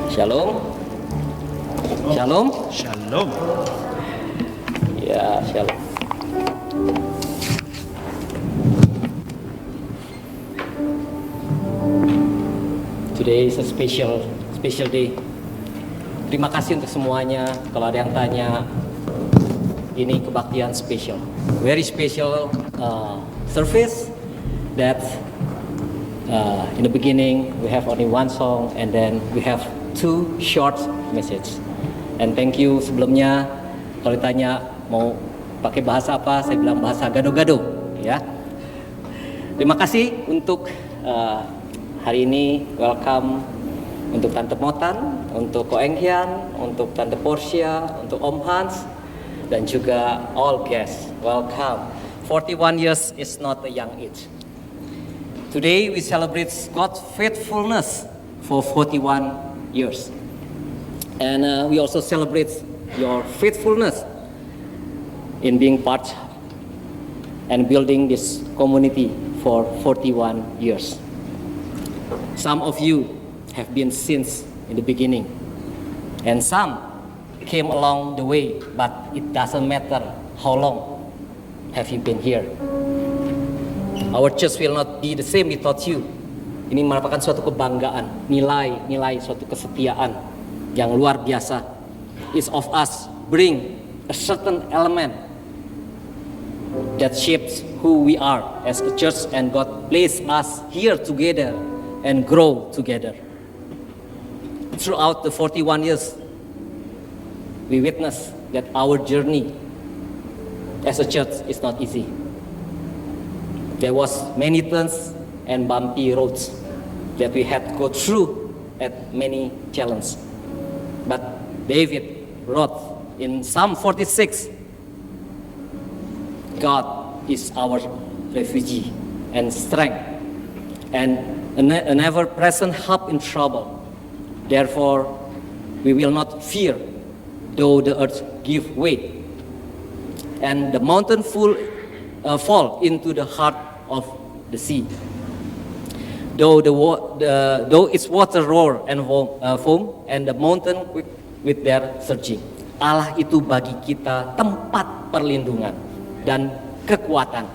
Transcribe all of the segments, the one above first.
Shalom. Shalom. Shalom. Ya, shalom. Today is a special day. Terima kasih untuk semuanya. Kalau ada yang tanya, ini kebaktian spesial, very special service that in the beginning we have only one song and then we have two short message. And thank you sebelumnya. Kalau ditanya mau pakai bahasa apa, saya bilang bahasa gado-gado, ya. Terima kasih untuk hari ini. Welcome untuk Tante Motan, untuk Ko Eng Hian, untuk Tante Portia, untuk Om Hans, dan juga all guests. Welcome. 41 years is not a young age. Today we celebrate God's faithfulness for 41 years. And we also celebrate your faithfulness in being part and building this community for 41 years. Some of you have been since in the beginning, and some came along the way, but it doesn't matter how long have you been here. Our church will not be the same without you. Ini merupakan suatu kebanggaan, nilai suatu kesetiaan yang luar biasa. Each of us bring a certain element that shapes who we are as a church, and God placed us here together and grow together. Throughout the 41 years, we witness that our journey as a church is not easy. There was many turns and bumpy roads that we had to go through at many challenges. But David wrote in Psalm 46, God is our refuge and strength and an ever-present help in trouble. Therefore, we will not fear, though the earth give way and the mountain fall into the heart of the sea. Though its water roar and foam, and the mountain quick with their surging. Allah itu bagi kita tempat perlindungan dan kekuatan.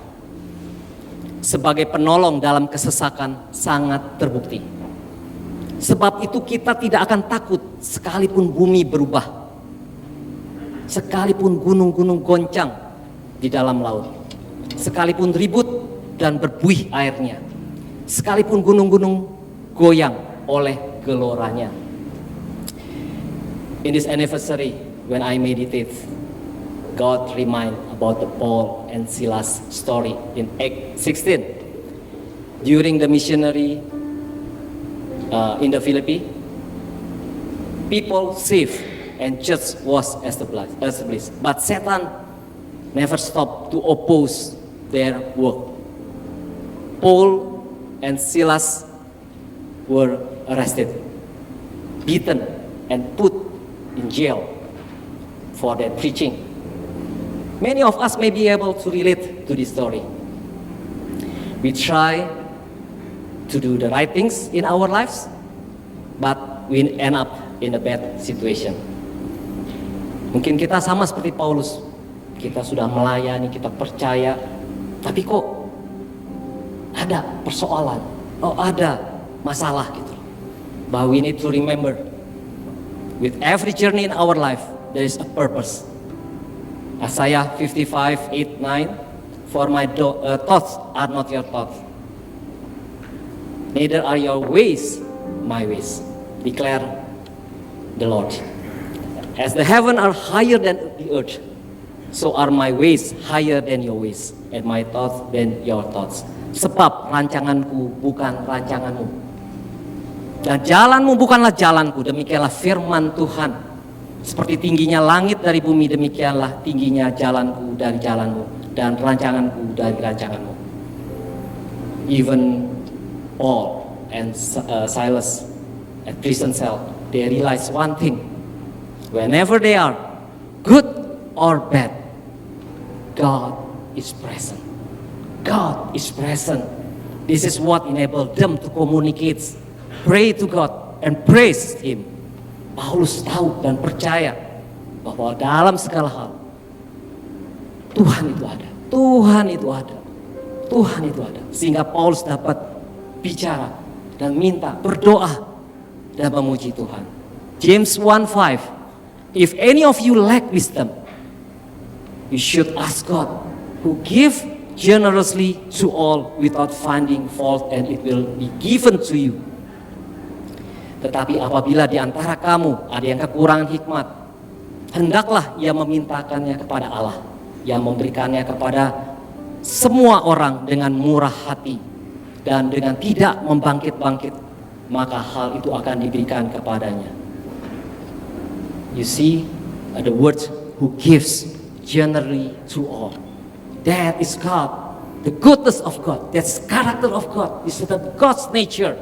Sebagai penolong dalam kesesakan sangat terbukti. Sebab itu kita tidak akan takut sekalipun bumi berubah, sekalipun gunung-gunung goncang di dalam laut, sekalipun ribut dan berbuih airnya, sekalipun gunung-gunung goyang oleh geloranya. In this anniversary, when I meditate, God remind about the Paul and Silas story in Acts 16. During the missionary in the Philippines, people saved and church was established. But Satan never stopped to oppose their work. Paul and Silas were arrested, beaten, and put in jail for their preaching. Many of us may be able to relate to this story. We try to do the right things in our lives, but we end up in a bad situation. Mungkin kita sama seperti Paulus. Kita sudah melayani, kita percaya, tapi kok ada persoalan, ada masalah gitu. But we need to remember, with every journey in our life, there is a purpose. Isaiah 55:8-9, for my thoughts are not your thoughts, neither are your ways my ways, declare the Lord. As the heavens are higher than the earth, so are my ways higher than your ways, and my thoughts than your thoughts. Sebab rancanganku bukan rancanganmu, dan jalanmu bukanlah jalanku. Demikianlah firman Tuhan. Seperti tingginya langit dari bumi, demikianlah tingginya jalanku dari jalanmu, dan rancanganku dari rancanganmu. Even Paul and Silas at prison cell, they realize one thing: whenever they are good or bad, God is present. God is present. This is what enabled them to communicate, pray to God, and praise Him Paulus tahu dan percaya bahwa dalam segala hal Tuhan itu ada. Tuhan itu ada. Tuhan itu ada. Sehingga Paulus dapat bicara dan minta, berdoa dan memuji Tuhan. James 1:5, if any of you lack wisdom, you should ask God, who give generously to all without finding fault, and it will be given to you. Tetapi apabila di antara kamu ada yang kekurangan hikmat, hendaklah ia memintakannya kepada Allah, yang memberikannya kepada semua orang dengan murah hati dan dengan tidak membangkit-bangkit, maka hal itu akan diberikan kepadanya. You see, the word who gives generally to all. That is God, the goodness of God. That's character of God. This is God's nature.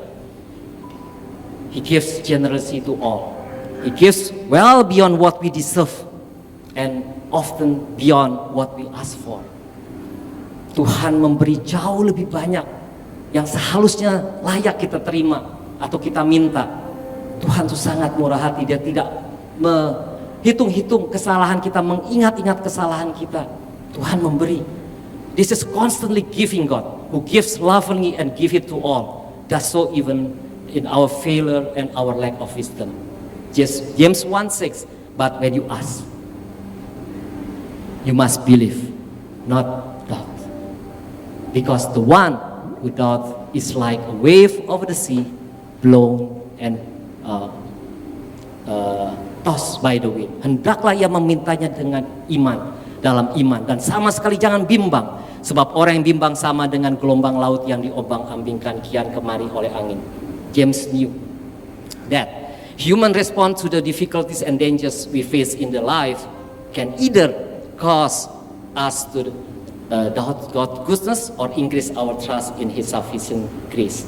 He gives generously to all. He gives well beyond what we deserve and often beyond what we ask for. Tuhan memberi jauh lebih banyak yang seharusnya layak kita terima atau kita minta. Tuhan itu sangat murah hati. Dia tidak menghitung-hitung kesalahan kita, mengingat-ingat kesalahan kita. Tuhan memberi. This is constantly giving God, who gives lovingly and give it to all. That's so even in our failure and our lack of wisdom. James 1:6, but when you ask, you must believe, not doubt. Because the one who doubts is like a wave over the sea, blown and tossed by the wind. Hendaklah ia memintanya dengan iman, dalam iman, dan sama sekali jangan bimbang, sebab orang yang bimbang sama dengan gelombang laut yang diombang-ambingkan kian kemari oleh angin. James knew that human response to the difficulties and dangers we face in the life can either cause us to doubt God's goodness or increase our trust in His sufficient grace.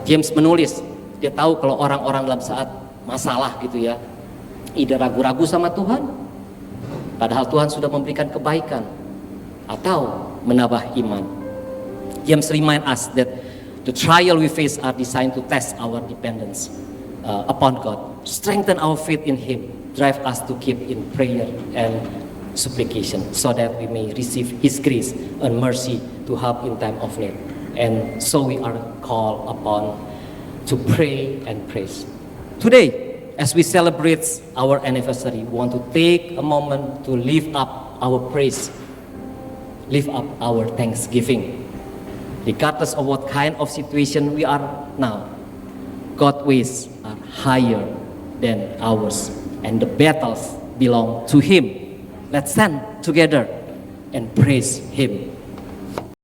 James menulis, dia tahu kalau orang-orang dalam saat masalah gitu ya, either ragu-ragu sama Tuhan, padahal Tuhan sudah memberikan kebaikan, atau menambah iman. James remind us that the trial we face are designed to test our dependence upon God, strengthen our faith in Him, drive us to keep in prayer and supplication, so that we may receive His grace and mercy to help in time of need. And so we are called upon to pray and praise. Today, as we celebrate our anniversary, we want to take a moment to lift up our praise, lift up our thanksgiving. Regardless of what kind of situation we are now, God's ways are higher than ours, and the battles belong to Him. Let's stand together and praise Him.